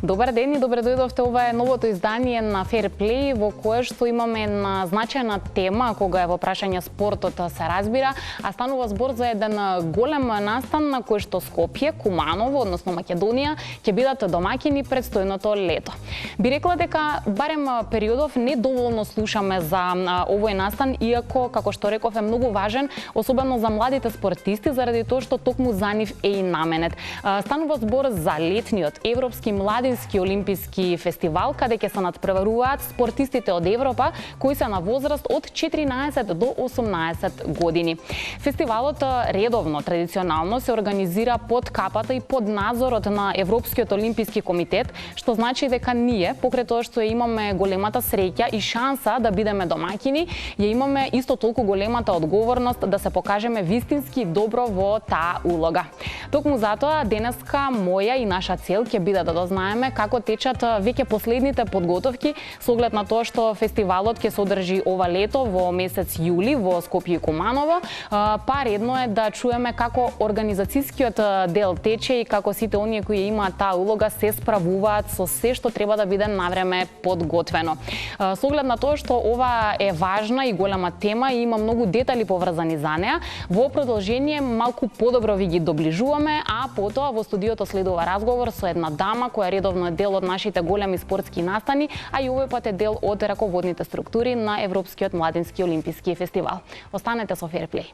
Добар ден и добре дојдовте. Ова е новото издание на Fair Play, во кое што имаме една значајна тема кога е во прашање спортот се разбира, а станува збор за еден голем настан на кој што Скопје, Куманово, односно Македонија, ќе бидат домаќини предстојното лето. Би рекла дека барем периодов недоволно слушаме за овој настан, иако, како што реков, е многу важен, особено за младите спортисти, заради тоа што токму за нив е и наменет. Станува збор за летниот Европски младински олимписки фестивал, каде ќе се надпреваруваат спортистите од Европа кои се на возраст од 14 до 18 години. Фестивалот редовно, традиционално се организира под капата и под надзорот на Европскиот олимписки комитет, што значи дека ние, покрај тоа што имаме големата среќа и шанса да бидеме домаќини, ја имаме исто толку големата одговорност да се покажеме вистински добро во таа улога. Токму затоа денеска моја и наша цел ќе биде да дознаеме како течат веќе последните подготовки со оглед на тоа што фестивалот ќе се одржи ова лето во месец јули во Скопје и Куманово. Па редно е да чуеме како организацијскиот дел тече и како сите оние кои имаат таа улога се справуваат со се што треба да биде навреме подготвено. Со оглед на тоа што ова е важна и голема тема и има многу детали поврзани за неа, во продолжение малку подобро ви ги доближуваме, а потоа во студиото следува разговор со една дама која редовно е дел од нашите големи спортски настани, а и овој пат е дел од раководните структури на Европскиот младински олимписки фестивал. Останете со Fair Play.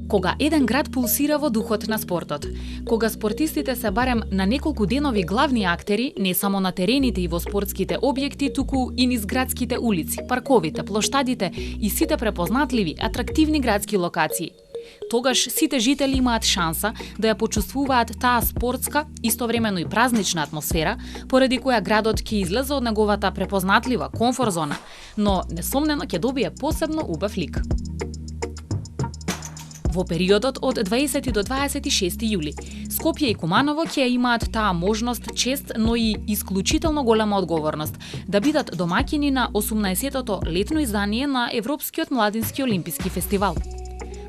Кога еден град пулсира во духот на спортот, кога спортистите се барем на неколку денови главни актери, не само на терените и во спортските објекти, туку и низ градските улици, парковите, плоштадите и сите препознатливи, атрактивни градски локации, тогаш сите жители имаат шанса да ја почувствуваат таа спортска, истовремено и празнична атмосфера, поради која градот ќе излезе од неговата препознатлива комфорт зона, но несомнено ќе добие посебно убав лик. Во периодот од 20 до 26 јули, Скопје и Куманово ќе имаат таа можност, чест, но и исклучително голема одговорност да бидат домаќини на 18-тото летно издание на Европскиот младински олимписки фестивал.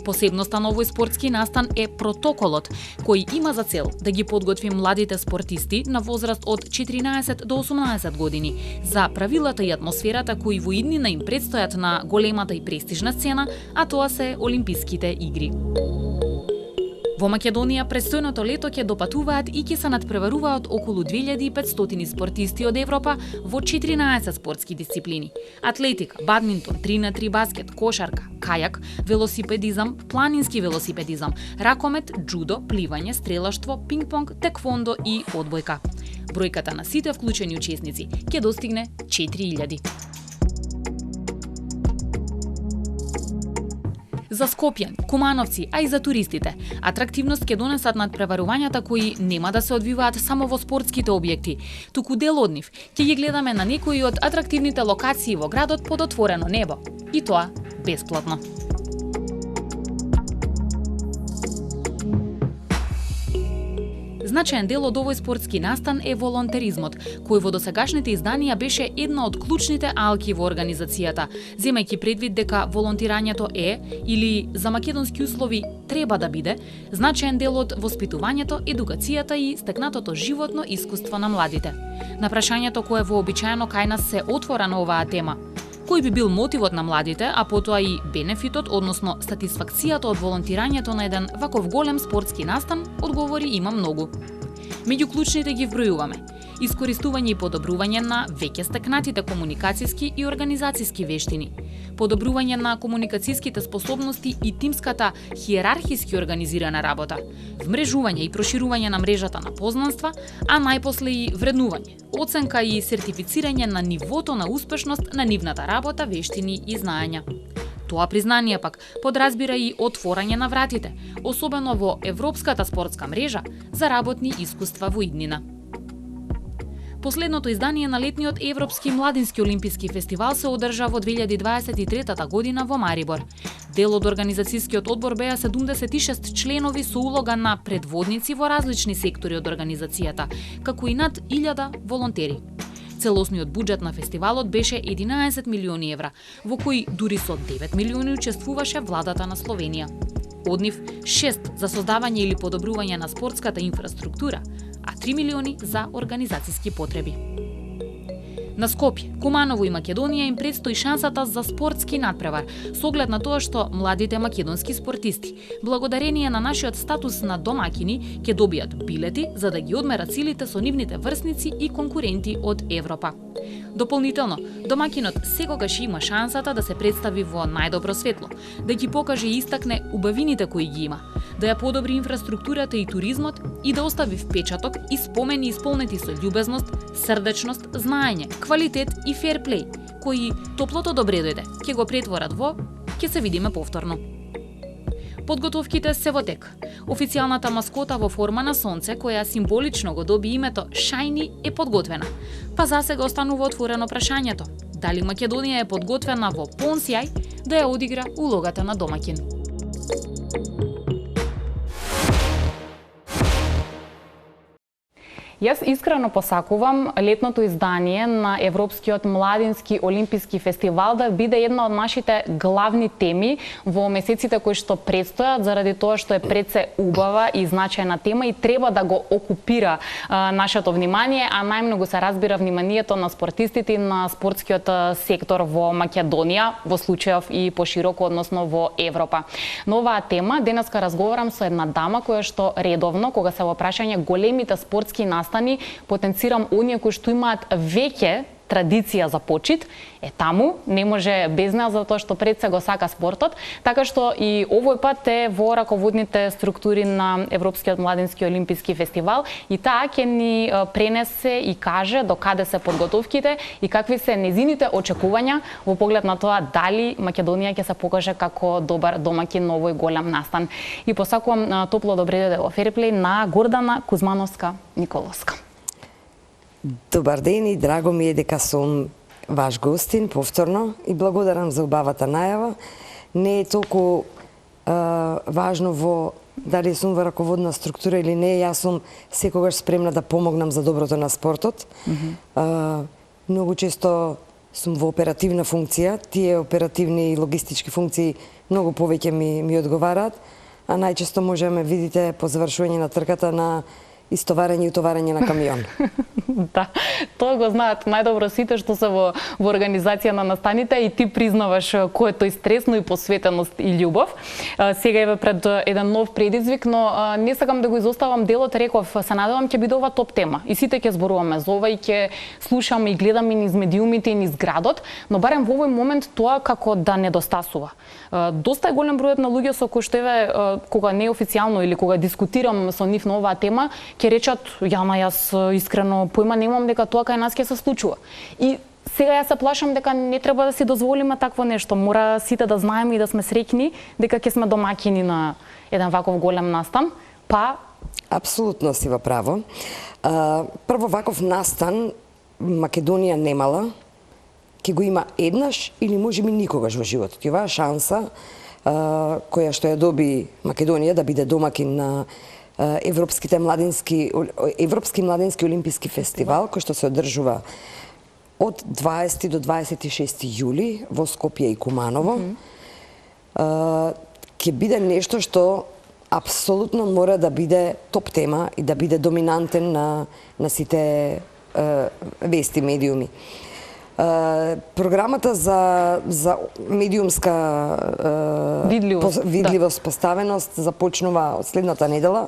Посебноста на овој спортски настан е протоколот, кој има за цел да ги подготви младите спортисти на возраст од 14 до 18 години за правилата и атмосферата кои во иднина им предстојат на големата и престижна сцена, а тоа се Олимписките игри. Во Македонија предстојното лето ќе допатуваат и ќе се надпреваруваат околу 2500 спортисти од Европа во 14 спортски дисциплини: атлетика, бадминтон, 3х3 баскет, кошарка, кајак, велосипедизам, планински велосипедизам, ракомет, џудо, пливање, стрелаштво, пинг-понг, теквондо и одбојка. Бројката на сите вклучени учесници ќе достигне 4000. За скопјани, кумановци, а и за туристите, атрактивност ќе донесат надпреварувањата кои нема да се одвиваат само во спортските објекти, туку дел од нив ќе ги гледаме на некои од атрактивните локации во градот под отворено небо, и тоа бесплатно. Значаен дел од овој спортски настан е волонтеризмот, кој во досегашните изданија беше една од клучните алки во организацијата, земајќи предвид дека волонтирањето е, или за македонски услови треба да биде, значаен дел од воспитувањето, едукацијата и стекнатото животно искуство на младите. На прашањето кое вообичаено кај нас се отвора на оваа тема, кој би бил мотивот на младите, а потоа и бенефитот, односно сатисфакцијата од волонтирањето на еден ваков голем спортски настан, одговори има многу. Меѓу клучните ги вбројуваме: искористување и подобрување на веќе стекнатите комуникацијски и организацијски вештини, подобрување на комуникацијските способности и тимската хиерархиски организирана работа, вмрежување и проширување на мрежата на познанства, а најпосле и вреднување, оценка и сертифицирање на нивото на успешност на нивната работа, вештини и знаења. Тоа признание пак подразбира и отворање на вратите, особено во Европската спортска мрежа за работни искуства во иднина. Последното издание на летниот Европски младински олимписки фестивал се одржа во 2023 година во Марибор. Дел од организацијскиот одбор беа 76 членови со улога на предводници во различни сектори од организацијата, како и над 1000 волонтери. Целосниот буџет на фестивалот беше 11 милиони евра, во кои дури со 9 милиони учествуваше владата на Словенија. Од нив 6 за создавање или подобрување на спортската инфраструктура, а 3 милиони за организацијски потреби. На Скопје, Куманово и Македонија им предстои шансата за спортски надпревар, со оглед на тоа што младите македонски спортисти, благодарение на нашиот статус на домакини, ќе добијат билети за да ги одмерат силите со нивните врсници и конкуренти од Европа. Дополнително, домакинот секогаш има шансата да се представи во најдобро светло, да ги покаже и истакне убавините кои ги има, да ја подобри инфраструктурата и туризмот и да остави впечаток и спомени исполнети со љубезност, срдечност, знаење, квалитет и ферплей, кои топлото добре дојде, ќе го претворат во, ќе се видиме повторно. Подготовките се во тек. Официјалната маскота во форма на сонце, која символично го доби името Шајни, е подготвена. Па засега останува отворено прашањето: дали Македонија е подготвена во полн сјај да ја одигра улогата на домакин? Јас искрено посакувам летното издание на Европскиот младински олимписки фестивал да биде една од нашите главни теми во месеците кои што предстојат, заради тоа што е пред се убава и значајна тема и треба да го окупира нашето внимание, а најмногу се разбира вниманието на спортистите и на спортскиот сектор во Македонија, во случајов и пошироко, односно во Европа. Но оваа тема денеска разговарам со една дама која што редовно, кога се во прашање големите спортски настани, потенцирам оние кои што имаат веќе традиција за почит, таму не може без неа затоа што пред се го сака спортот, така што и овој пат е во раководните структури на Европскиот младински олимписки фестивал и таа ќе ни пренесе и каже до каде се подготовките и какви се незините очекувања во поглед на тоа дали Македонија ќе се покаже како добар домакин на овој голем настан. И посакувам топло добре дојде во Ферплей на Гордана Кузмановска-Николовска. Добар ден и драго ми е дека сум ваш гостин повторно и благодарам за убавата најава. Не е толку важно во дали сум во раководна структура или не, јас сум секогаш спремна да помогнам за доброто на спортот. Многу често сум во оперативна функција, тие оперативни и логистички функции многу повеќе ми одговараат, а најчесто може да ме видите по завршување на трката на истоварење и утоварење на камион. Да, тоа го знаат најдобро сите што се во организација на настаните и ти признаваш кој е тој стресно и посветеност и љубов. Сега еве пред еден нов предизвик, но не сакам да го изоставам делот, реков, се надевам ќе биде ова топ тема. И сите ќе зборуваме за ова и ќе слушаме и гледаме низ медиумите и низ градот, но барем во овој момент тоа како да недостасува. Доста е голем бројот на луѓе со кои што еве кога неофицијално или кога дискутирам со нив на оваа тема, ќе речат, Јана, јас искрено поима немам дека тоа кај нас ќе се случува. И сега јас се плашам дека не треба да си дозволиме такво нешто. Мора сите да знаеме и да сме среќни дека ќе сме домакини на еден ваков голем настан. Па апсолутно си во право. Прво ваков настан Македонија немала, ќе го има еднаш или можеби никогаш во животот. И оваа шанса која што ја доби Македонија да биде домакин на Европски младински олимписки фестивал, кој што се одржува од 20 до 26 јули во Скопје и Куманово, ќе биде нешто што апсолутно мора да биде топ тема и да биде доминантен на сите вести медиуми. Програмата за медиумска видливост, поставеност започнува од следната недела,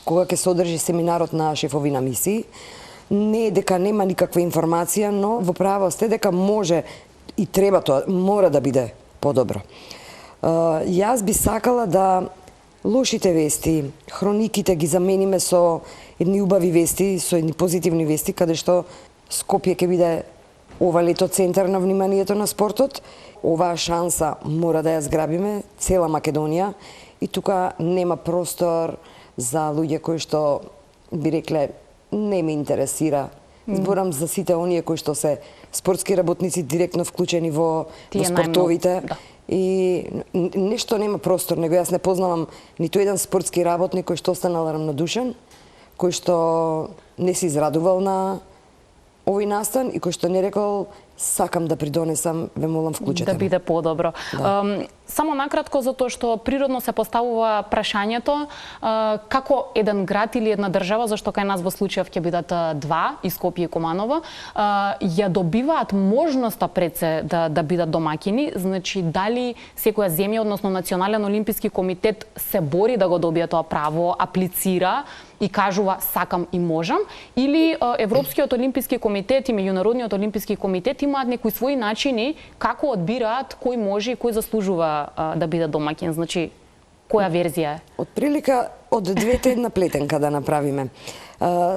кога ќе се одржи семинарот на шефови на мисии. Не е дека нема никаква информација, но во правост е дека може и треба тоа, мора да биде подобро. Јас би сакала да лошите вести, хрониките ги замениме со едни убави вести, со едни позитивни вести, каде што Скопје ќе биде ова лето центар на вниманието на спортот. Оваа шанса мора да ја зграбиме, цела Македонија, и тука нема простор за луѓе кои што би рекле не ме интересира. Зборам за сите оние кои што се спортски работници директно вклучени во спортовите. Да. И нешто нема простор, него јас не познавам ниту еден спортски работник кој што останал рамнодушен, кој што не се израдувал на овој настан и кој што не рекол сакам да придонесам, ве молам вклучете. Да биде подобро. Само накратко, затоа што природно се поставува прашањето како еден град или една држава, зашто кај нас во случајов ќе бидат два, и Скопје и Куманово, ја добиваат можноста пред се да бидат домакини. Значи, дали секоја земја, односно Национален олимписки комитет, се бори да го добие тоа право, аплицира и кажува сакам и можам, или Европскиот олимписки комитет и Меѓународниот олимписки комитет имаат некои свои начини како одбираат кој може и кој заслужува да биде домакин. Значи, која верзија е? Од прилика од двете една плетенка да направиме.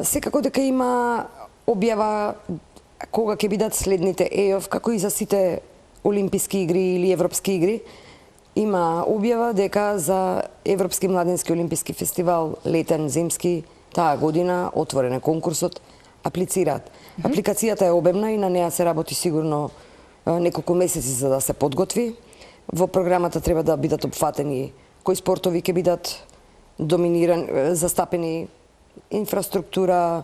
Секако дека има објава кога ќе бидат следните ЕОФ, како и за сите олимписки игри или европски игри, има објава дека за Европски младински олимписки фестивал летен, зимски, таа година отворен е конкурсот, аплицираат. Апликацијата е обемна и на неа се работи сигурно неколку месеци за да се подготви. Во програмата треба да бидат опфатени кои спортови ќе бидат застапени, инфраструктура,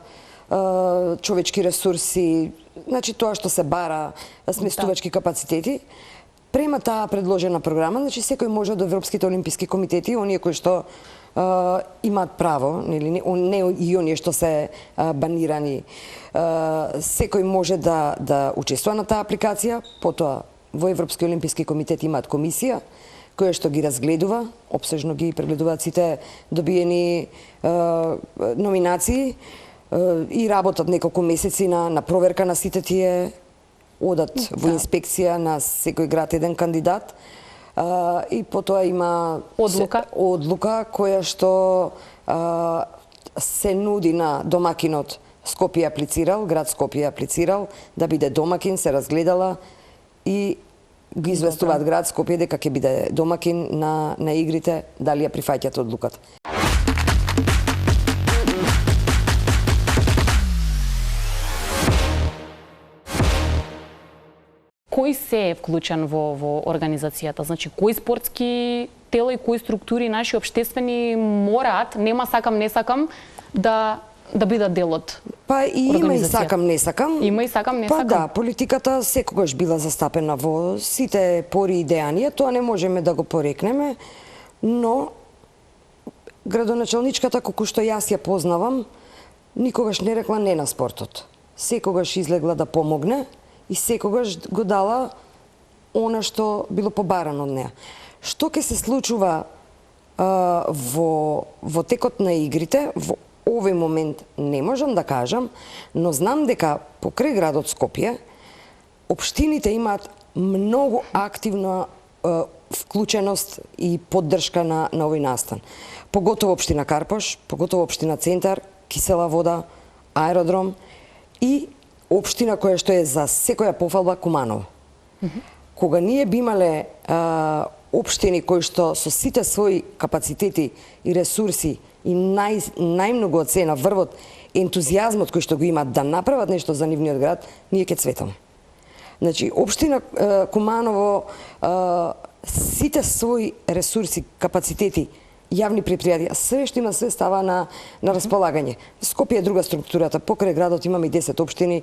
човечки ресурси, значи тоа што се бара, сместувачки капацитети. Према таа предложена програма, значи секој може од Европските олимписки комитети, оние кои што имаат право, не и оние што се банирани, секој може да учествува на таа апликација, потоа во Европски олимписки комитет имаат комисија која што ги разгледува, опсежно ги прегледуваат сите добиени номинации и работат неколку месеци на проверка на сите тие, одат во инспекција на секој град еден кандидат и потоа има одлука која што се нуди на домакинот. Скопје аплицирал, град Скопје аплицирал да биде домакин, се разгледала и ги известуваат град Скопје дека ќе биде домакин на игрите, дали ја прифаќаат одлуката. Кој се е вклучен во организацијата? Значи, кои спортски тела и кои структури наши општествени мораат, нема сакам, не сакам, да бидат дел од Па и има и сакам, не сакам. Има и сакам, не сакам. Па да, политиката секогаш била застапена во сите пори и дејанија, тоа не можеме да го порекнеме, но градоначалничката, колку што јас ја познавам, никогаш не рекла не на спортот. Секогаш излегла да помогне и секогаш го дала она што било побарано од неа. Што ќе се случува во текот на игрите, во овој момент не можам да кажам, но знам дека покрај градот Скопје општините имаат многу активна вклученост и поддршка на овој настан. Поготово општина Карпош, поготово општина Центар, Кисела вода, аеродром и општина која што е за секоја пофалба Куманово. Кога ние би имале општини кои што со сите своји капацитети и ресурси и најмногу од се на врвот ентузијазмот кој што го имаат да направат нешто за нивниот град, ние ќе цветаме. Значи, општина Куманово сите своји ресурси, капацитети, јавни предпријатија, све што има, све става на располагање. Скопје е друга структурата, покрај градот имаме и 10 општини,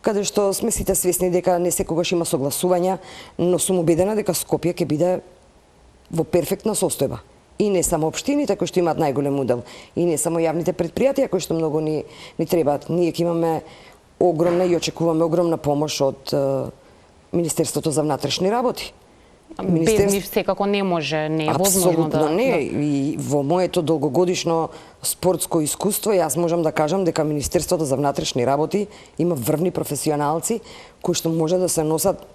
каде што сме сите свесни дека не секогаш има согласувања, но сум убедена дека Скопје ќе биде во перфектна состојба. И не само општините кои што имаат најголем удел, и не само јавните предпријатија кои што многу ни требаат. Ние ќе имаме огромна и очекуваме огромна помош од Министерството за внатрешни работи. Без нив секако не може, не е возможно да... Апсолутно не. И во моето долгогодишно спортско искуство, јас можам да кажам дека Министерството за внатрешни работи има врвни професионалци кои што може да се носат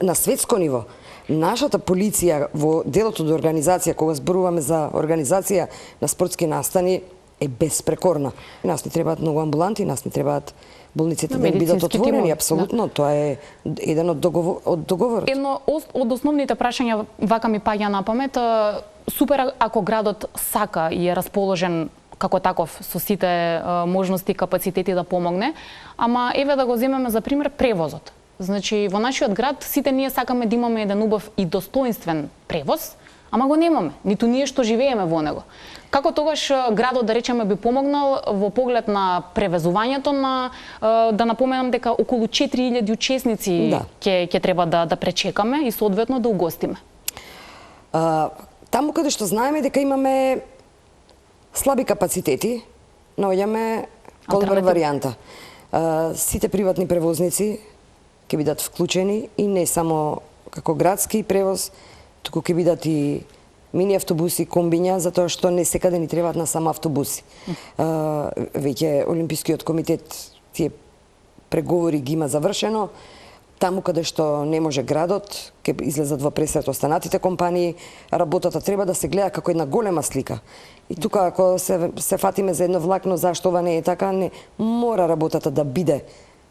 на светско ниво. Нашата полиција во делото до организација, кога зборуваме за организација на спортски настани, е безпрекорна. Нас ни требаат многу амбуланти, нас ни требаат болниците да бидат отворени, апсолутно, тоа е еден од договорот. Едно од основните прашања вака ми паѓа на памет, супер ако градот сака и е расположен како таков со сите можности и капацитети да помогне, ама еве да го земеме за пример превозот. Значи, во нашиот град сите ние сакаме да имаме еден убав и достоинствен превоз, ама го немаме, ниту ние што живееме во него. Како тогаш градот, да речеме, би помогнал во поглед на превезувањето на, да напоменам дека околу 4000 учесници ќе треба да пречекаме и соодветно да угостиме? Таму каде што знаеме дека имаме слаби капацитети, наоѓаме подобра варијанта. Сите приватни превозници ќе бидат вклучени и не само како градски превоз, туку ќе бидат и мини автобуси, комбиња, затоа што не секаде ни требаат на само автобуси. Веќе Олимпискиот комитет тие преговори ги има завршено. Таму каде што не може градот, ќе излезат во пресрет останатите компании, работата треба да се гледа како една голема слика. И тука ако се фатиме за едно влакно зашто ова не е така, не мора работата да биде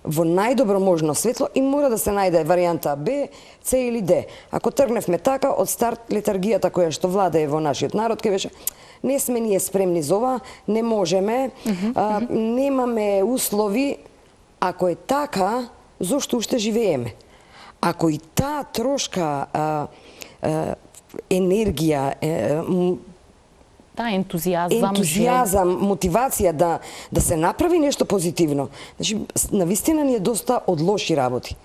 во најдобро можно светло и мора да се најде варијанта Б, С или Д. Ако тргневме така, од старт летаргијата која што владее во нашиот народ ќе беше не сме ние спремни за ова, не можеме, немаме услови. Ако е така, зошто уште живееме? Ако и таа трошка енергија, ентузијазам, мотивација да се направи нешто позитивно. Значи, навистина ни е доста од лоши работи.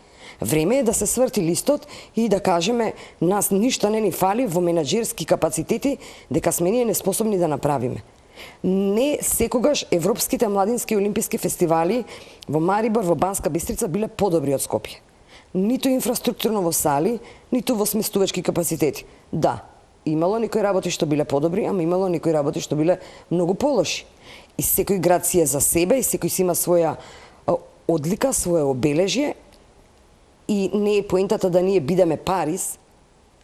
Време е да се сврти листот и да кажеме нас ништо не ни фали во менаџерски капацитети, дека сме ние неспособни да направиме. Не секогаш европските младински олимписки фестивали во Марибор, во Банска Бистрица биле подобри од Скопје. Ниту инфраструктурно во сали, ниту во сместувачки капацитети. Да, имало некои работи што биле подобри, ама имало некои работи што биле многу полоши. И секој град си е за себе, и секој си има своја одлика, своје обележје, и не е поентата да ние бидеме Париз,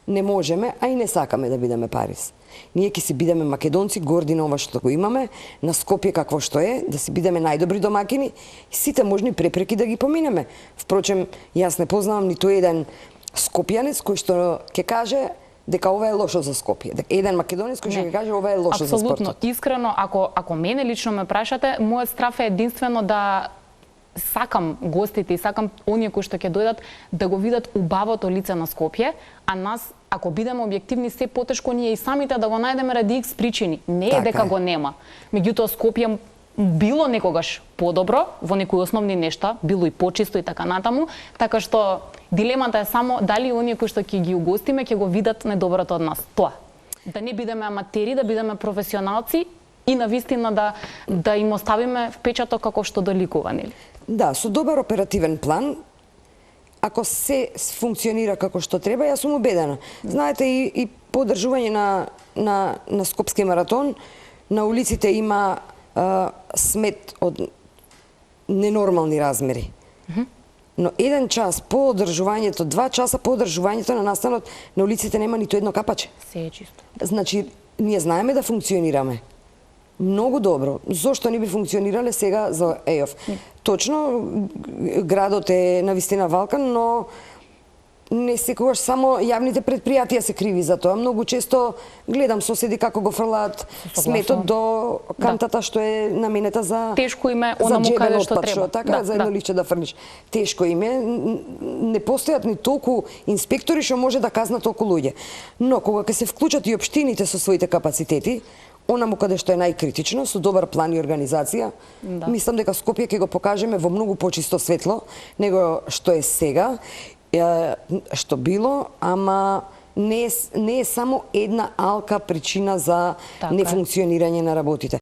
не можеме, а и не сакаме да бидеме Париз. Ние ќе си бидеме македонци, горди на ова што го имаме, на Скопје какво што е, да си бидеме најдобри домакини и сите можни препреки да ги поминеме. Впрочем, јас не познавам ниту еден скопјанец кој што ќе каже дека ова е лошо за Скопје. Еден македонец кој ќе каже ова е лошо за спортот. Апсолутно, искрено, ако мене лично ме прашате, мојот страф е единствено да сакам гостите и сакам оние кои што ќе дојдат да го видат убавото лице на Скопје, а нас, ако бидеме објективни, се потешко ние и самите да го најдеме ради X причини. Не е дека го нема. Меѓутоа Скопје било некогаш подобро во некои основни нешта, било и почисто и така натаму, така што дилемата е само дали оние кои што ќе ги угостиме ќе го видат најдоброто од нас. Тоа. Да не бидеме аматери, да бидеме професионалци и навистина да им оставиме впечаток како што доликува, нели? Да, со добар оперативен план, ако се функционира како што треба, јас сум убедена. Знаете, и по одржување на Скопски маратон, на улиците има смет од ненормални размери. Но 1 час по одржувањето, 2 часа по одржувањето на настанот, на улиците нема ниту едно капаче. Се е чисто. Значи, ние знаеме да функционираме. Многу добро. Зошто не би функционирале сега за ЕОФ? Точно, градот е навистина валкан, но не секогаш само јавните предпријатија се криви за тоа. Многу често гледам соседи како го фрлаат сметот до кантата што е наменета за тешко име онаму каде што треба. Така, за едно личе да фрлиш. Тешко име, не постојат ни толку инспектори што може да казнат толку луѓе. Но кога ќе се вклучат и општините со своите капацитети, онаму каде што е најкритично, со добар план и организација, мислам дека Скопје ќе го покажеме во многу почисто светло него што е сега, што било, ама не е само една алка причина за нефункционирање на работите.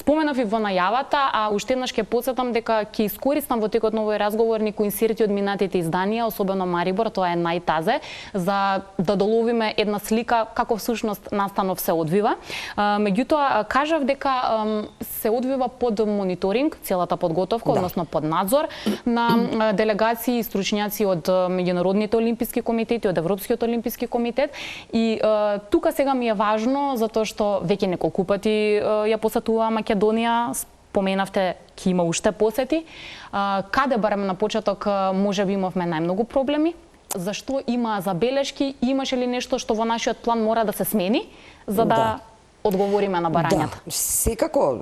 Споменав и во најавата, а уште еднаш ќе потсетам дека ќе искористам во текот на овој разговор некои инсерти од минатите изданија, особено Марибор, тоа е најтазе, за да доловиме една слика како всушност настанов се одвива. Меѓутоа, кажав дека се одвива под мониторинг целата подготовка, односно под надзор на делегации и стручњаци од меѓународните олимписки комитети, од Европскиот олимписки комитет. И тука сега ми е важно, затоа што веќе неколку пати ја посетуваа Македонија, споменавте ќе има уште посети. Каде барем на почеток може би имавме најмногу проблеми? Зашто има забелешки? Имаше ли нешто што во нашиот план мора да се смени за да одговориме на барањата? Да, секако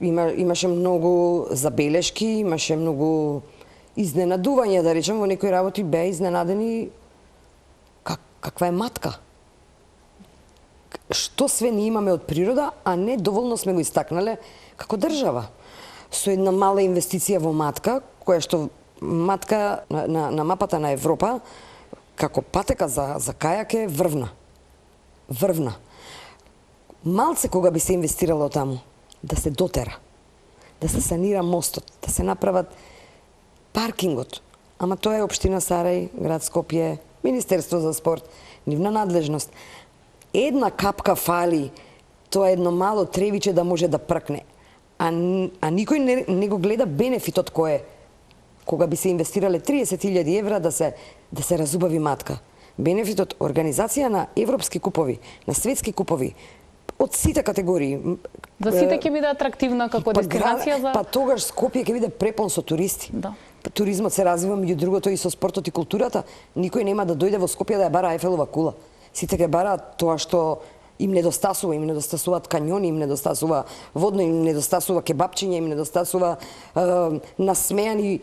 имаше многу забелешки, имаше многу изненадување, да речем, во некои работи беа изненадени каква е матка. Што све ние имаме од природа, а не доволно сме го истакнале како држава. Со една мала инвестиција во матка, која што матка на мапата на Европа, како патека за кајак е врвна. Врвна. Малце кога би се инвестирало таму, да се дотера, да се санира мостот, да се направат паркингот. Ама тоа е општина Сарај, град Скопје, Министерство за спорт, нивна надлежност. Една капка фали, тоа едно мало тревиче да може да пркне. А никој не го гледа бенефитот кој е. Кога би се инвестирале 30.000 евра да се разубави матка. Бенефитот организација на европски купови, на светски купови, од сите категории. За сите ќе биде атрактивна како дестинација за... Па тогаш Скопје ќе биде препон со туристи. Да. Туризмот се развива меѓу другото и со спортот и културата. Никој нема да дојде во Скопје да ја бара Ефелова кула. Сите ќе бараат тоа што им недостасуваат канјони, им недостасува водно, им недостасува кебапчиња, им недостасува насмејани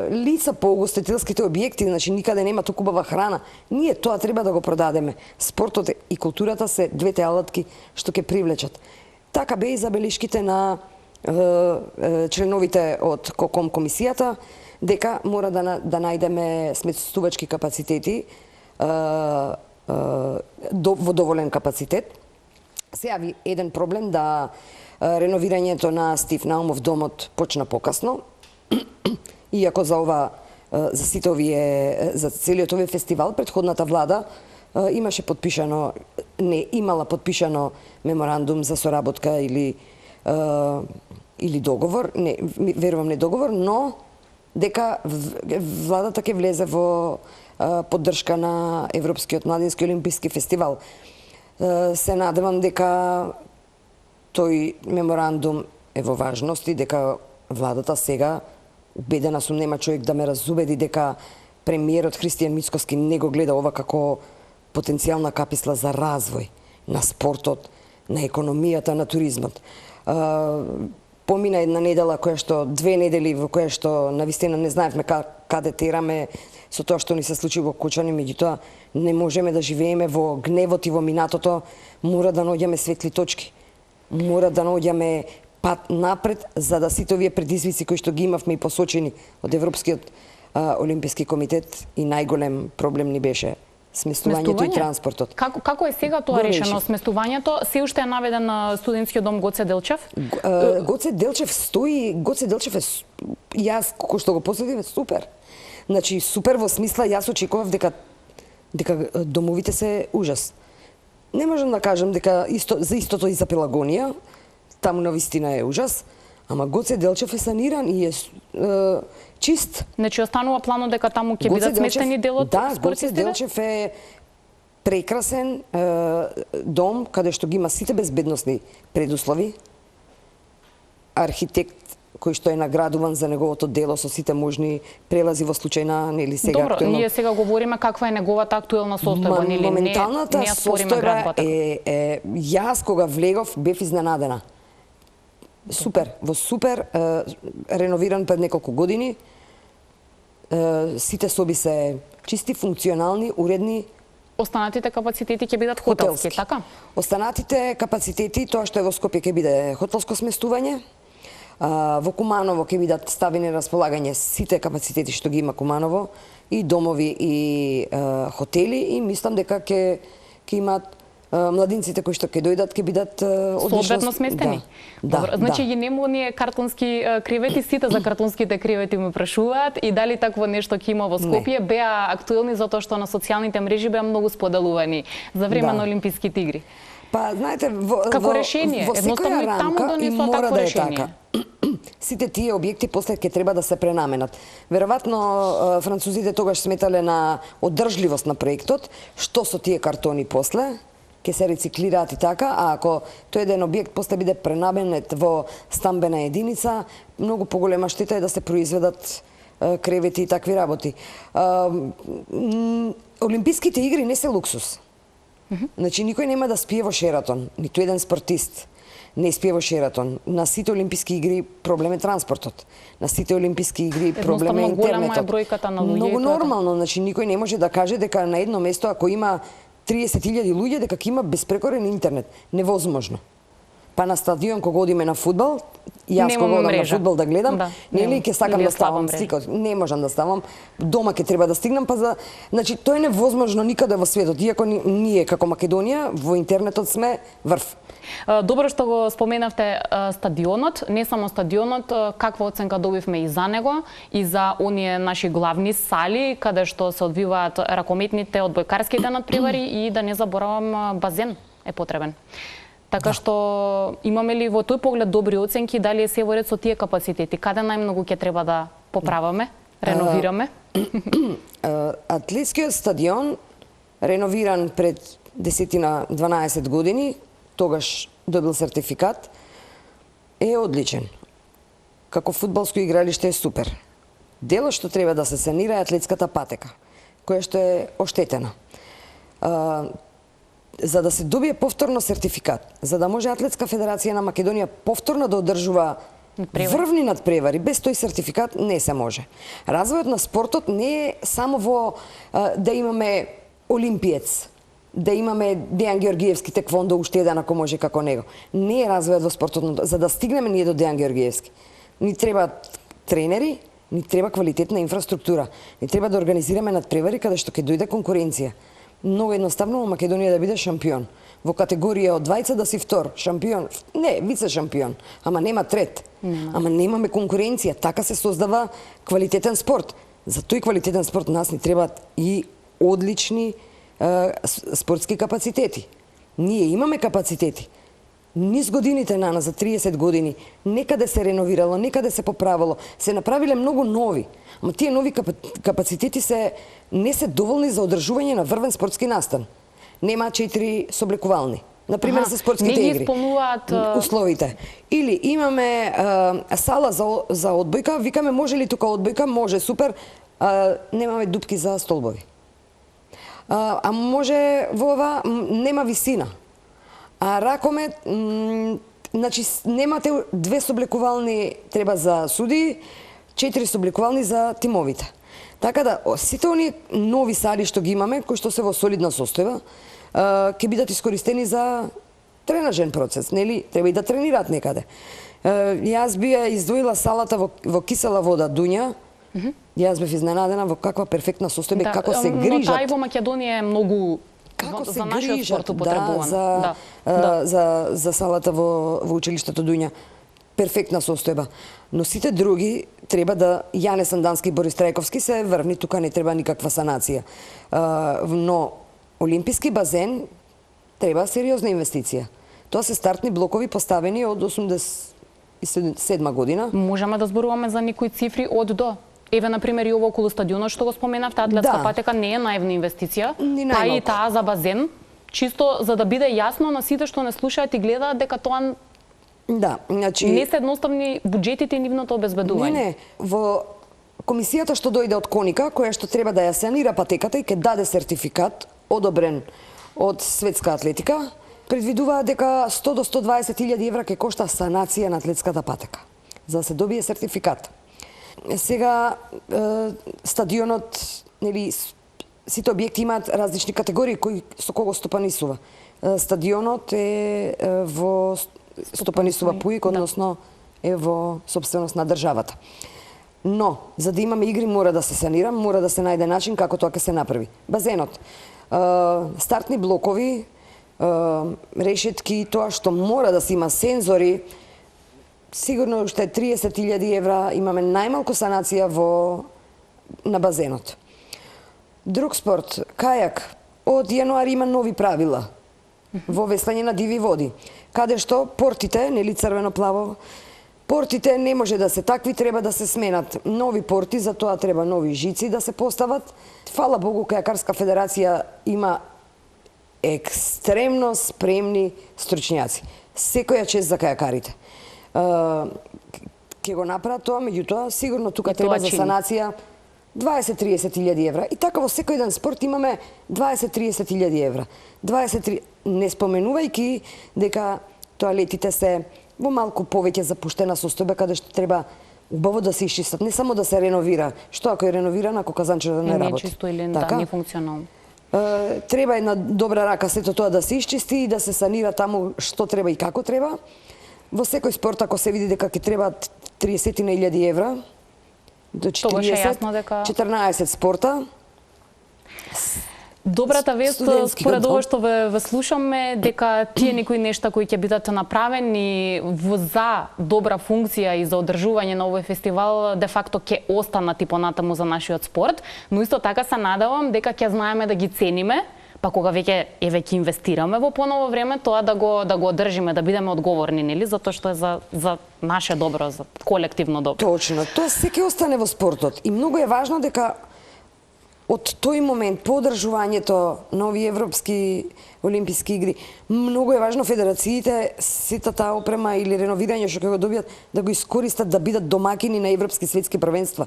лица по угостителските објекти, значи никаде нема толку убава храна. Ние тоа треба да го продадеме. Спортот и културата се двете алатки што ќе привлечат. Така бе и забелишките на членовите од КОКОМ комисијата, дека мора да најдеме сместувачки капацитети во доволен капацитет. Се јави еден проблем да реновирањето на Стив Наумов домот почна покасно, иако за сите овие, за целиот овој фестивал, претходната влада имаше подпишано, не имала подпишано меморандум за соработка или договор, не, верувам не договор, но дека владата ќе влезе во поддршка на Европскиот младински олимписки фестивал. Се надевам дека тој меморандум е во важност и дека владата сега, убедена сум, нема човек да ме разубеди дека премиерот Христијан Мицкоски не го гледа ова како потенцијална каписла за развој на спортот, на економијата, на туризмот. Помина една недела, две недели во која што навистина не знаевме каде тераме со тоа што ни се случи во Кучани, меѓутоа не можеме да живееме во гневот и во минатото, мора да наоѓаме светли точки. Мора да наоѓаме пат напред, за да сите овие предизвици кои што ги имавме и посочени од Европскиот олимписки комитет, и најголем проблем ни беше сместувањето и транспортот. Како е сега тоа решено сместувањето? Се уште е наведен на студентскиот дом Гоце Делчев? Гоце Делчев стои, Гоце Делчев е, јас кој што го посетив, е супер. Значи супер во смисла, јас очекував дека домовите се ужас. Не можам да кажам дека за истото и за Пелагонија, таму навистина е ужас, ама Гоце Делчев е саниран и е чист. Значи останува планот дека таму ќе бидат сместени дел од спортистите? Да, Гоце Делчев е прекрасен дом каде што ги има сите безбедносни предуслови. Архитект кој што е наградуван за неговото дело со сите можни прелази во случај на, нели, сега актуелно. Добро, ние сега говориме каква е неговата актуелна состојба, нели? Моменталната состојба е јас кога влегов бев изненадена. Супер, во супер, реновиран пред неколку години. Сите соби се чисти, функционални, уредни. Останатите капацитети ќе бидат хотелски, така? Останатите капацитети, тоа што е во Скопје ќе биде хотелско сместување. Во Куманово ќе бидат ставени на располагање сите капацитети што ги има Куманово, и домови и хотели, и мислам дека ќе имаат младинците кои што ќе дојдат ќе бидат соодветно сместени. Да. Значи ги нема оние картонски кревети, сите за картонските кревети ме прашуваат, и дали такво нешто ќе има во Скопје? Беа актуелни затоа што на социјалните мрежи беа многу споделувани за време на Олимписките игри. Па знаете, како решение, едноставно и таму донесува такво решение. Сите тие објекти после ќе треба да се пренаменат. Веројатно французите тогаш сметале на одржливост на проектот, што со тие картони после ќе се рециклираат и така, а ако тој еден објект после биде пренаменет во стамбена единица, многу поголема штета е да се произведат кревети и такви работи. Олимписките игри не се луксус. Значи никој нема да спие во Шератон, ниту еден спортист. не спие во Шератон. На сите олимписки игри проблем е транспортот. На сите олимписки игри проблем е интернетот. Голема е бројката на луѓе. Многу нормално, значи никој не може да каже дека на едно место ако има 30.000 луѓе дека ќе има безпрекорен интернет. Невозможно. Па на стадион кога одиме на фудбал, јас кога одам на фудбал да гледам, нели ќе сакам да ставам слика, не можам да ставам, дома ќе треба да стигнам, па за значи тоа е невозможно никаде во светот, иако ние како Македонија во интернетот сме врв. Добро што го споменавте стадионот, не само стадионот, каква оценка добивме и за него и за оние наши главни сали каде што се одвиваат ракометните, одбојкарските надпревари и да не заборавам базен е потребен. Така што имаме ли во тој поглед добри оценки, дали е се во ред со тие капацитети? Каде најмногу ќе треба да поправаме, реновираме? Атлетскиот стадион реновиран пред 10-12 години, тогаш добил сертификат, е одличен. Како фудбалско игралиште е супер. Дело што треба да се санира е атлетската патека, која што е оштетена. За да се добие повторно сертификат, за да може Атлетска федерација на Македонија повторно да одржува врвни надпревари, без тој сертификат не се може. Развојот на спортот не е само во да имаме олимпиец, да имаме Дејан Георгиевски теквондо уште еден ако може како него. Не е развојот во спортот, за да стигнеме ние до Дејан Георгиевски. Ни требаат тренери, ни треба квалитетна инфраструктура, ни треба да организираме надпревари каде што ќе дојде конкуренција. Многу едноставно во Македонија да биде шампион. Во категорија од двајца да си втор, шампион, не, вице шампион, ама нема трет. Ама немаме конкуренција, така се создава квалитетен спорт. За тој квалитетен спорт нас ни требаат и одлични спортски капацитети. Ние имаме капацитети. Низ годините нана, за 30 години, некаде се реновирало, некаде се поправило, се направиле многу нови. Ама тие нови капацитети не се доволни за одржување на врвен спортски настан. Нема 4 соблекувални. Например, за спортските игри. Не ги исполнуваат условите. Или имаме сала за одбојка, викаме може ли тука одбојка? Може, супер. Немаме дупки за столбови. А може во ова нема висина. А ракомет, значи немате 2 соблекувални треба за суди, 4 соблекувални за тимовите. Така да, сите оние нови сали што ги имаме, кои што се во солидна состојба, ќе бидат искористени за тренажен процес, нели? Треба и да тренираат некаде. Јас би ја издвоила салата во кисела вода Дуња. Јас бев изненадена во каква перфектна состојба и како се грижат. Но тај во Македонија е многу како се за нашиот грижат, спорт употребуван. За салата во училиштето Дуња. Перфектна состојба. Но сите други треба да Јане Сандански и Борис Трајковски се врвни, тука не треба никаква санација. Но олимписки базен треба сериозна инвестиција. Тоа се стартни блокови поставени од 87 година. Можеме да зборуваме за некои цифри од до. Еве, например, и ово околу стадионот што го споменавте, атлетска патека не е наивна инвестиција, па и таа за базен, чисто за да биде јасно на сите што не слушаат и гледаат дека тоа значи не се едноставни буџетите и нивното обезбедување. Не, во комисијата што дојде од Коника, која што треба да ја санира патеката и ќе даде сертификат одобрен од Светска атлетика, предвидува дека 100 до 120.000 евра ќе кошта санација на атлетската патека за да се добие сертификат. Сега стадионот, нели, сите објекти имаат различни категории со кого стопанисува. Стадионот е во стопанисува ПУИК, односно е во собственост на државата. Но, за да имаме игри мора да се санира, мора да се најде начин како тоа ќе се направи. Базенот, стартни блокови, решетки, тоа што мора да се има сензори, сигурно уште 30.000 евра имаме најмалку санација на базенот. Друг спорт, кајак, од јануари има нови правила во веслање на диви води, каде што портите, нели црвено-плаво, портите не може да се такви, треба да се сменат нови порти, за тоа треба нови жици да се постават. Фала Богу, Кајакарска федерација има екстремно спремни стручњаци. Секоја чест за кајакарите. Ке го направат тоа, меѓутоа сигурно тука треба за санација 20-30.000 евра. И така во секој ден спорт имаме 20-30.000 евра. Не споменувајќи дека тоалетите се во малку повеќе запуштена состојба каде што треба убаво да се исчистат, не само да се реновира. Што ако е реновирана, ако казанчето не работи? Нечисто или да, нефункционално. Треба една добра рака сето тоа да се исчисти и да се санира таму што треба и како треба. Во секој спорт, ако се види дека ќе требаат 30.000 евра, до 14 спорта. Добрата вест според ова што ве слушаме дека тие некои нешта кои ќе бидат направени за добра функција и за одржување на овој фестивал де факто ќе останат и понатаму за нашиот спорт, но исто така се надевам дека ќе знаеме да ги цениме, па кога веќе инвестираме во поново време, тоа да го одржиме, да бидеме одговорни, нели, затоа што е за наше добро, за колективно добро. Точно, тоа секој остане во спортот и многу е важно дека од тој момент по одржувањето на овие европски олимписки игри, многу е важно федерациите сета таа опрема или реновирање што ќе го добијат да го искористат да бидат домакини на европски светски првенства.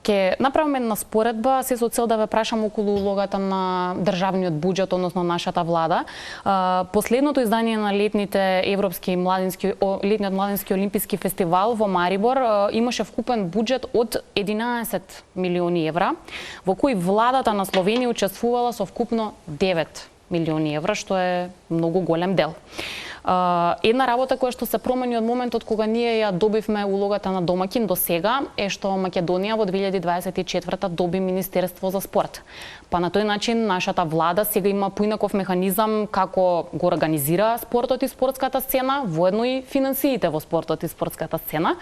Ке направиме една споредба се со цел да ве прашам околу улогата на државниот буџет, односно нашата влада. Последното издание на летниот младински олимписки фестивал во Марибор имаше вкупен буџет од 11 милиони евра, во кои владата на Словенија учествувала со вкупно 9 милиони евра, што е многу голем дел. Една работа која што се промени од моментот кога ние ја добивме улогата на домакин до сега е што Македонија во 2024 доби Министерство за спорт. Па на тој начин нашата влада сега има поинаков механизам како го организира спортот и спортската сцена, воедно и финансиите во спортот и спортската сцена.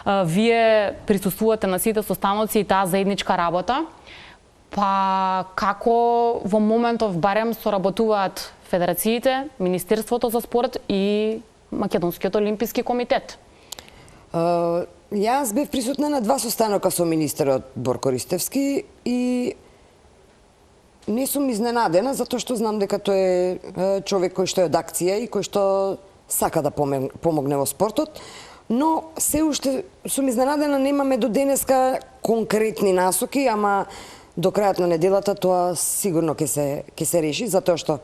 Вие присуствувате на сите состаноци и таа заедничка работа. Па како во моментов барем соработуваат федерациите, Министерството за спорт и Македонскиот олимписки комитет? Јас бев присутна на 2 состанока со министерот Борко Ристевски и не сум изненадена затоа што знам дека тој е човек кој што е од акција и кој што сака да помогне во спортот, но се уште сум изненадена, немаме до денеска конкретни насоки, ама до крајот на неделата тоа сигурно ќе се реши, затоа што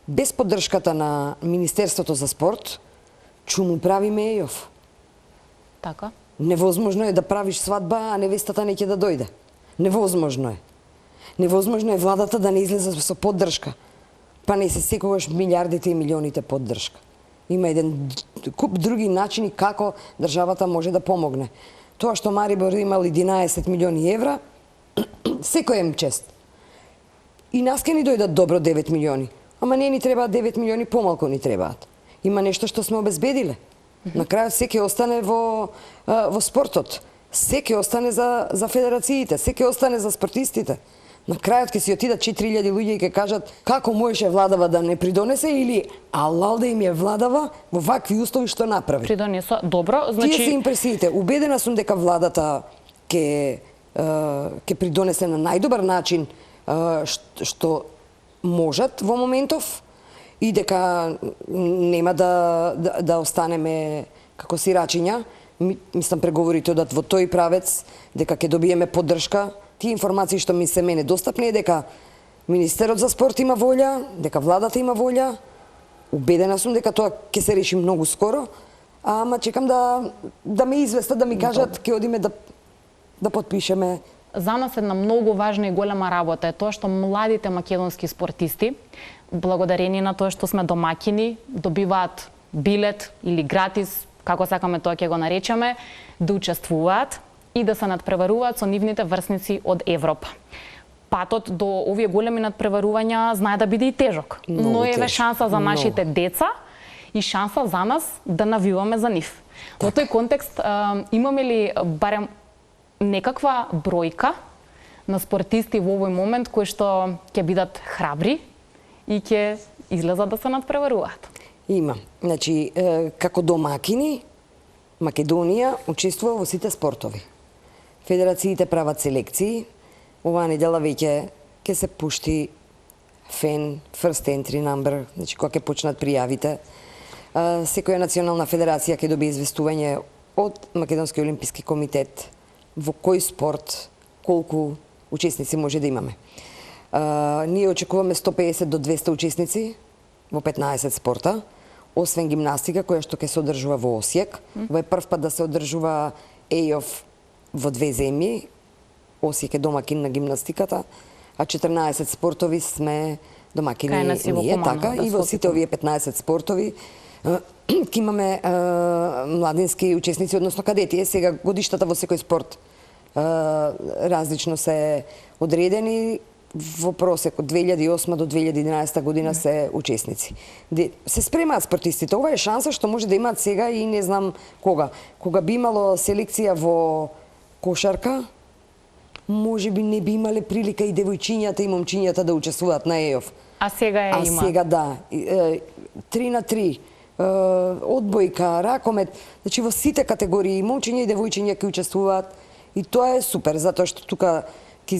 без поддршката на Министерството за спорт, чуму правиме ејов. Така. Невозможно е да правиш свадба, а невестата не ќе да дојде. Невозможно е. Невозможно е владата да не излезе со поддршка. Па не се секогаш милиардите и милионите поддршка. Има еден куп други начини како државата може да помогне. Тоа што Марибор имал 11 милиони евра, секој им чест. И нас ке ни дојдат добро 9 милиони. Ама не ни требаат 9 милиони, помалку ни требаат. Има нешто што сме обезбедиле. На крајот секој остане во спортот. Секој остане за федерациите, секој остане за спортистите. На крајот ќе си отидат 4000 луѓе и ќе кажат како можеше владава да не придонесе или алал да им е владава во вакви услови што направи. Придонесо добро, значи тие се импресиите. Убедена сум дека владата ќе придонесе на најдобар начин што можат во моментов и дека нема да останеме како сирачиња. Мислам преговорите одат во тој правец, дека ќе добиеме поддршка. Тие информации што ми се мене достапни е дека Министерот за спорт има волја, дека владата има волја. Убедена сум дека тоа ќе се реши многу скоро, ама чекам да ме известат, да ми кажат ќе одиме да потпишеме. За нас една многу важна и голема работа е тоа што младите македонски спортисти, благодарение на тоа што сме домакини, добиваат билет или гратис, како сакаме тоа ќе го наречеме, да учествуваат и да се надпреваруваат со нивните врсници од Европа. Патот до овие големи надпреварувања знае да биде и тежок, но еве шанса за нашите деца и шанса за нас да навиваме за нив. Во тој контекст имаме ли барем некаква бројка на спортисти во овој момент кои што ќе бидат храбри и ќе излезат да се надпреваруваат? Има. Значи, како домакини, Македонија учествува во сите спортови. Федерациите прават селекции. Оваа недела веќе ќе се пушти фен, first entry number, значи кога ќе почнат пријавите. Секоја национална федерација ќе добие известување од Македонски олимписки комитет во кој спорт, колку учесници може да имаме. Ние очекуваме 150 до 200 учесници во 15 спорта, освен гимнастика која што ќе се одржува во Осијак. Во е прв пат да се одржува ЕЙОФ во две земји. Осијак е домакин на гимнастиката, а 14 спортови сме домакини ние, така, и во сите овие 15 спортови ќе имаме младински учесници, односно кадети. Сега годиштата во секој спорт различно се одредени. Во просек од 2008 до 2011 година се учесници. Се спремаат спортистите. Ова е шанса што може да имаат сега и не знам кога. Кога би имало селекција во кошарка, може би не би имале прилика и девојчињата и момчињата да учествуваат на ЕОФ. А сега има. А сега да. 3 на 3. Одбојка, ракомет, значи во сите категории момчиња и девојчиња ќе учествуваат и тоа е супер, затоа што тука ќе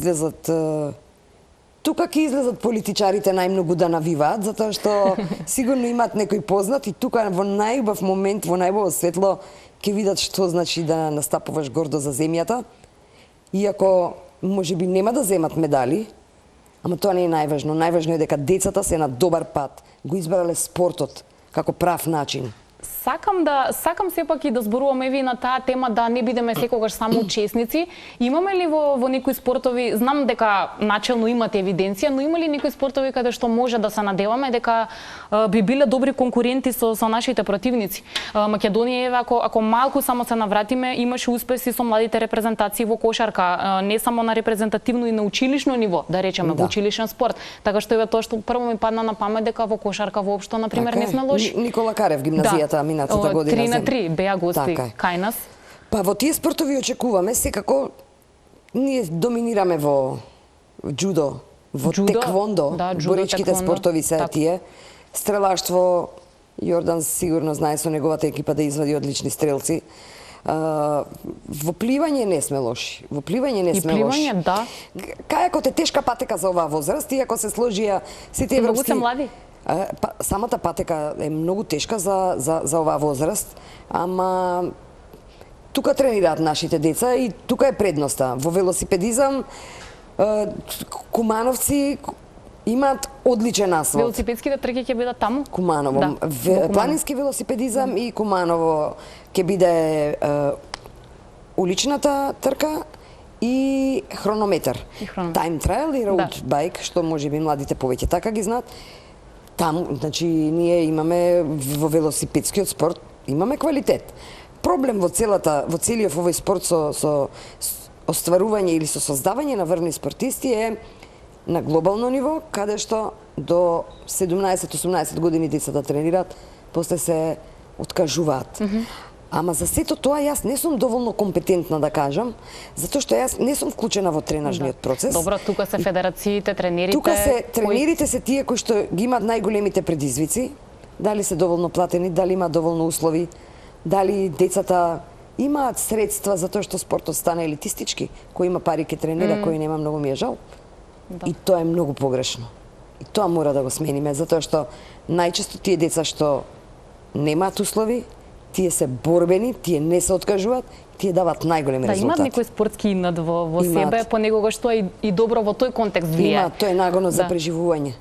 излезат политичарите најмногу да навиваат, затоа што сигурно имаат некој познат и тука во најубав момент, во најубаво светло ќе видат што значи да настапуваш гордо за земјата. Иако можеби нема да земат медали, ама тоа не е најважно. Најважно е дека децата се на добар пат, го избрале спортот како прав начин. Сакам сепак и да зборуваме и на таа тема, да не бидеме секогаш само учесници. Имаме ли во некои спортови, знам дека начелно имате евиденција, но има ли некои спортови каде што може да се надеваме дека би биле добри конкуренти со нашите противници? Македонија, еве, ако малку само се навратиме, имаше успеси со младите репрезентации во кошарка, не само на репрезентативно и на училишно ниво, да речеме, во училишен спорт. Така што еве тоа што прво ми падна на памет дека во кошарка воопшто на пример не сме лоши. Никола Карев гимназијата минатата година. 3 на 3 беа гости кај нас. Па во тие спортови очекуваме секако ние доминираме во џудо, во теквондо, боричките спортови се тие. Стрелаштво, Јордан сигурно знае со неговата екипа да извади одлични стрелци. Во пливање не сме лоши. Во пливање не сме лоши. И пливање, да. Кајакот е тешка патека за оваа возраст, иако се сложија сите европски... Многу се млади. Самата патека е многу тешка за оваа возраст, ама тука тренираат нашите деца и тука е предноста. Во велосипедизам кумановци имаат одличен асфалт. Велосипедските трки ќе бидат таму? Куманово. Да. Планински велосипедизам и Куманово ќе биде уличната трка и хронометар. Тайм трайл и роуд байк, што можеби младите повеќе така ги знаат. Таму, значи, ние имаме во велосипедскиот спорт, имаме квалитет. Проблем во целиот овој спорт со остварување или со создавање на врвни спортисти е на глобално ниво, каде што до 17-18 години децата тренираат, после се откажуваат. Ама за сето тоа јас не сум доволно компетентна да кажам, затоа што јас не сум вклучена во тренажниот процес. Добро, тука се федерациите, тренерите. Тука се тренерите се тие кои што ги имаат најголемите предизвици, дали се доволно платени, дали имаат доволно услови, дали децата имаат средства затоа што спортот стана елитистички, кој има пари ке тренира, кој нема многу ми е жал. И тоа е многу погрешно. И тоа мора да го смениме, затоа што најчесто тие деца што немаат услови, тие се борбени, тие не се откажуваат, тие дават најголеми резултати. Да, имаат некој спортски инат во себе, понекогаш тоа и добро во тој контекст влијае. Имаат, тоа е нагоно за преживување.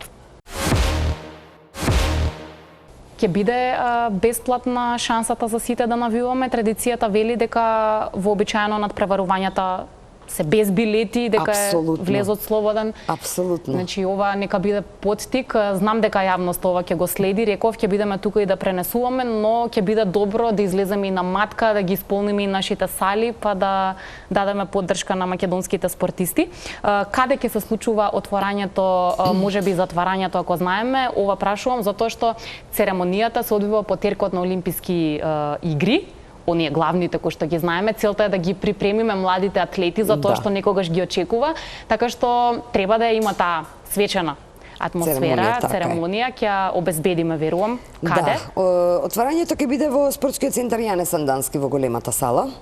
Ќе биде бесплатна шансата за сите да навиваме. Традицијата вели дека вообичаено надпреварувањата се без билети, дека е влезот слободен. Апсолутно. Значи ова нека биде поттик. Знам дека јавноста ова ќе го следи. Реков ќе бидеме тука и да пренесуваме, но ќе биде добро да излеземе и на матка, да ги исполниме и нашите сали, па да дадеме поддршка на македонските спортисти. Каде ќе се случува отворањето, можеби затварањето, ако знаеме? Ова прашувам затоа што церемонијата се одвива по теркот на Олимписки игри. Оние главните кои што ги знаеме, целта е да ги припремиме младите атлети за тоа што некогаш ги очекува, така што треба да има таа свечена атмосфера, церемонија, ќе обезбедиме, верувам. Каде? Да, отварањето ќе биде во спортскиот центар Јане Сандански во големата сала.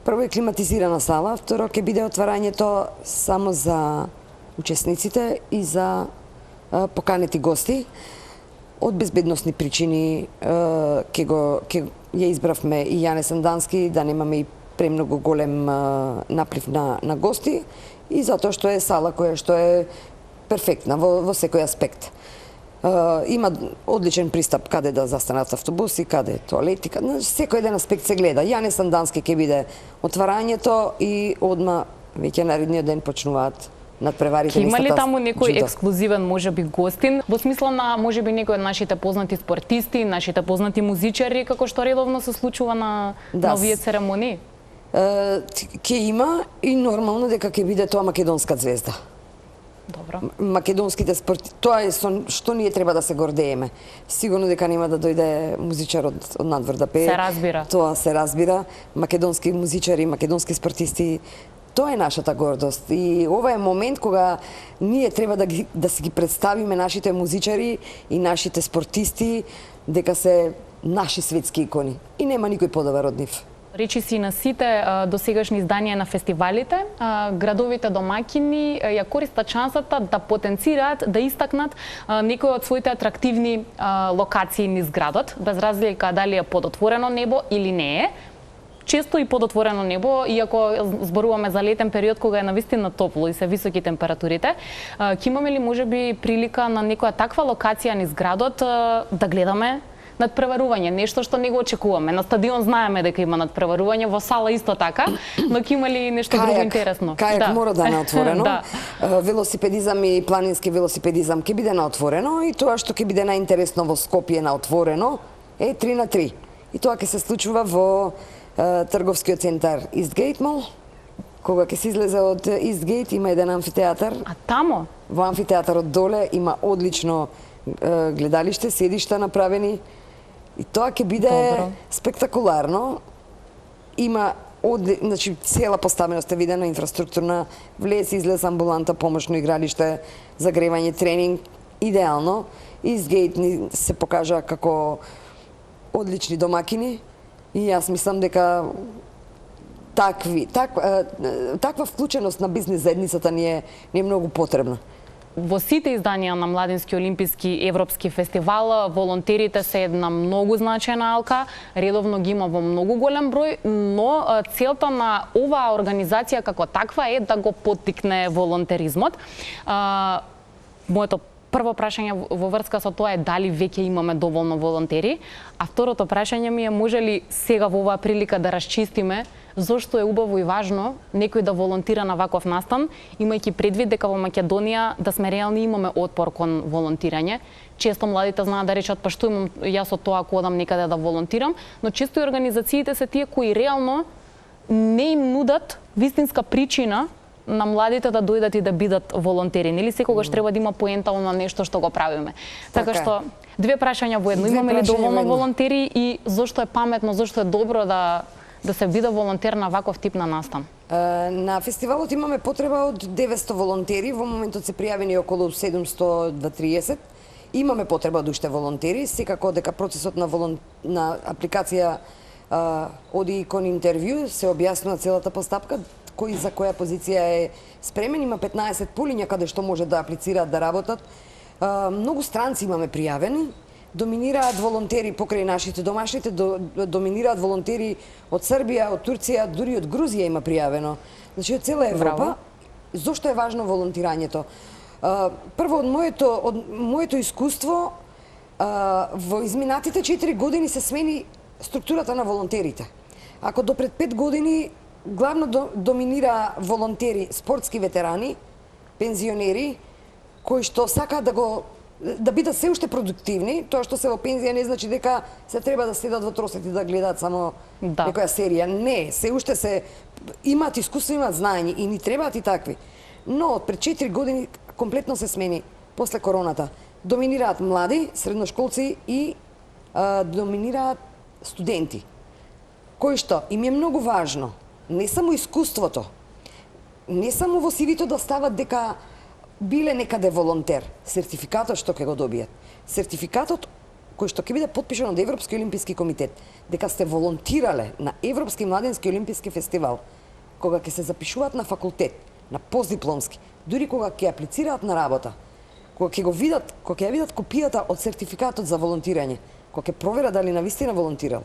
Прво е климатизирана сала, второ ќе биде отварањето само за учесниците и за поканети гости. Од безбедносни причини ја избравме и Јане Сандански, да немаме и премногу голем наплив на гости и затоа што е сала која што е перфектна во секој аспект. Има одличен пристап каде да застанат автобуси, каде тоалети, секој еден аспект се гледа. Ја не сам дански ќе биде отварањето и одма веќе наредниот ден почнуваат надпреварите. Има ли таму некој ексклузивен можеби гостин во смисла на можеби некој од нашите познати спортисти, нашите познати музичари како што редовно се случува на овие церемонии? Ќе има и нормално дека ќе биде тоа македонска звезда. Добро. Македонските спорти, тоа е што ние треба да се гордееме. Сигурно дека нема да дојде музичар од надвор да пее. Се разбира. Тоа се разбира. Македонски музичари, македонски спортисти, тоа е нашата гордост. И ова е момент кога ние треба да си ги представиме нашите музичари и нашите спортисти дека се наши светски икони. И нема никој подобар од нив. Речи си на сите досегашни изданија на фестивалите, градовите домакини ја користат шансата да потенцираат, да истакнат некои од своите атрактивни локации низ градот, без разлика дали е под отворено небо или не е. Често и под отворено небо, иако зборуваме за летен период кога е навистина топло и се високи температурите, ќе имаме ли можеби прилика на некоја таква локација низ градот да гледаме надпреварување, нешто што не го очекуваме. На стадион знаеме дека има надпреварување, во сала исто така, но ќе има ли нешто друго интересно? Кајак мора да е на отворено. Велосипедизам и планински велосипедизам ќе биде на отворено и тоа што ќе биде најинтересно во Скопје на отворено е 3x3. И тоа ќе се случува во трговскиот центар Истгейт Мол. Кога ќе се излезе од Истгейт има еден амфитеатар. А тамо? Во амфитеатарот доле има одлично гледалиште, седишта направени. И тоа ќе биде спектакуларно. Има значи цела поставеност е видена, инфраструктурна, влез, излез, амбуланта, помошно игралиште, загревање, тренинг, идеално. Истгейт се покажа како одлични домакини и јас мислам дека таква вклученост на бизнес заедницата ни е многу потребна. Во сите изданија на Младински олимписки европски фестивал, волонтерите се една многу значајна алка, редовно ги има во многу голем број, но целта на оваа организација како таква е да го поттикне волонтеризмот. Моето прво прашање во врска со тоа е дали веќе имаме доволно волонтери, а второто прашање ми е може ли сега во оваа прилика да расчистиме зошто е убаво и важно некој да волонтира на ваков настан, имајќи предвид дека во Македонија да сме реални имаме отпор кон волонтирање. Често младите знаат да речат па што имам јас од тоа ако одам некаде да волонтирам, но често и организациите се тие кои реално не им нудат вистинска причина на младите да дојдат и да бидат волонтери. Нели секогаш треба да има поента на нешто што го правиме. Така што две прашања во едно. Имаме ли доволно волонтери и зошто е паметно, зошто е добро да се биде волонтер на ваков тип на настан? На фестивалот имаме потреба од 900 волонтери, во моментот се пријавени околу 730. Имаме потреба од уште волонтери, секако дека процесот на апликација оди кон интервју, се објаснува целата постапка, кој за која позиција е спремен, има 15 полиња каде што може да аплицираат, да работат. Многу странци имаме пријавени, доминираат волонтери покрај нашите домашните, доминираат волонтери од Србија, од Турција, дури од Грузија има пријавено. Значи од цела Европа. Зошто е важно волонтирањето? Прво, од моето искуство, во изминатите 4 години се смени структурата на волонтерите. Ако до пред 5 години главно доминира волонтери, спортски ветерани, пензионери, кои што сакаат да бидат се уште продуктивни, тоа што се во пензија не значи дека се треба да седат во тросет и да гледаат само некоја серија. Не, се уште имаат искуство, имаат знаење и ни требаат и такви. Но пред 4 години комплетно се смени после короната. Доминираат млади, средношколци и доминираат студенти. Кои што им е многу важно, не само искуството, не само во CV-то да стават дека биле некаде волонтер, сертификатот што ќе го добијат. Сертификатот кој што ќе биде потпишан од Европски олимписки комитет, дека сте волонтирале на Европски младински олимписки фестивал, кога ќе се запишуваат на факултет, на постдипломски, дури кога ќе аплицираат на работа, кога ќе ја видат копијата од сертификатот за волонтирање, кога ќе проверат дали навистина волонтирал.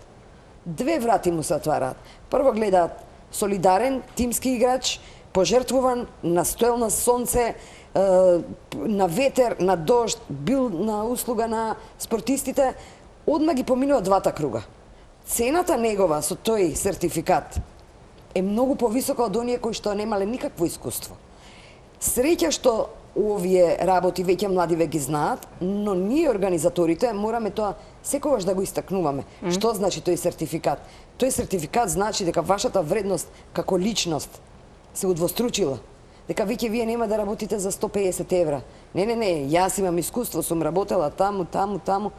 Две врати му се отвараат. Прво гледаат солидарен, тимски играч, пожертвуван на стоел на сонце, на ветер, на дожд, бил на услуга на спортистите, одма ги поминува двата круга. Цената негова со тој сертификат е многу повисока од оние кои што немале никакво искуство. Среќа што овие работи веќе младиве ги знаат, но ние организаторите мораме тоа секогаш да го истакнуваме. Што значи тој сертификат? Тој сертификат значи дека вашата вредност како личност се удвостручила. Дека веќе вие нема да работите за 150 евра. Не, јас имам искуство, сум работела таму.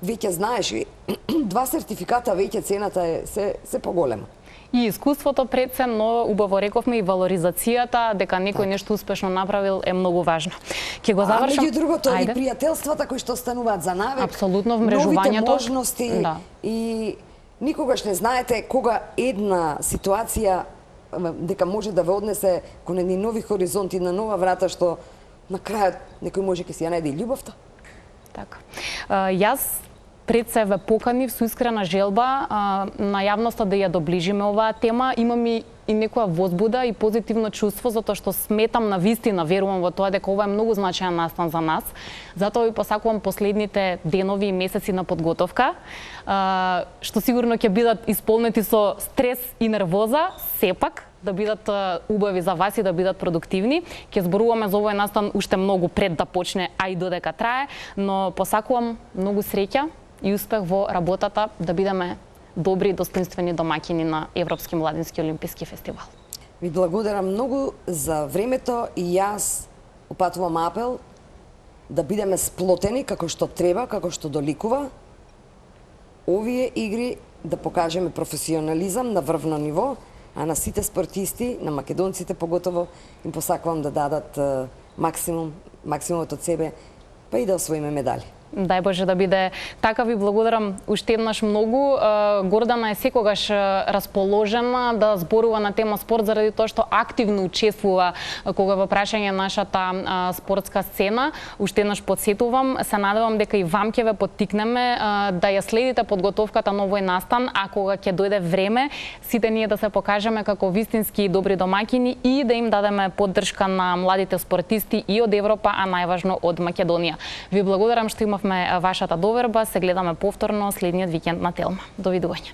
Веќе знаеш, два сертификата веќе цената е се поголема. И искуството пред се, но убаво рековме и валоризацијата, дека некој нешто успешно направил е многу важно. Ќе го завршам. Меѓу другото, и пријателствата кои што стануваат за навек. Апсолутно, вмрежувањето. Новите можности и никогаш не знаете кога една ситуација дека може да ве однесе кон едни нови хоризонти, на нова врата, што на крајот некој може ќе си ја најде и љубовта. Така. Јас пред се ве поканив со искрена желба на јавноста да ја доближиме оваа тема. Имам и некоја возбуда и позитивно чувство, затоа што сметам на вистина, верувам во тоа дека ова е многу значаен настан за нас. Затоа ви посакувам последните денови и месеци на подготовка, што сигурно ќе бидат исполнети со стрес и нервоза, сепак да бидат убави за вас и да бидат продуктивни. Ќе зборуваме за овој настан уште многу пред да почне, а и додека трае, но посакувам многу среќа и успех во работата да бидеме добри и достоинствени домаќини на Европски младински олимписки фестивал. Ви благодарам многу за времето и јас упатувам апел да бидеме сплотени како што треба, како што доликува. Овие игри да покажеме професионализам на врвно ниво, а на сите спортисти, на македонците поготово, им посакувам да дадат максимумот од себе, па и да освоиме медали. Дај Боже да биде така. Ви благодарам уште еднаш многу. Гордана е секогаш расположена да зборува на тема спорт заради тоа што активно учествува кога во прашање нашата спортска сцена. Уште еднаш подсетувам, се надевам дека и вам ќе ве поттикнеме да ја следите подготовката на овој настан, а кога ќе дојде време, сите ние да се покажеме како вистински и добри домаќини и да им дадеме поддршка на младите спортисти и од Европа, а најважно од Македонија. Ви благодарам што имавме вашата доверба. Се гледаме повторно следниот викенд на Телма. Довидување.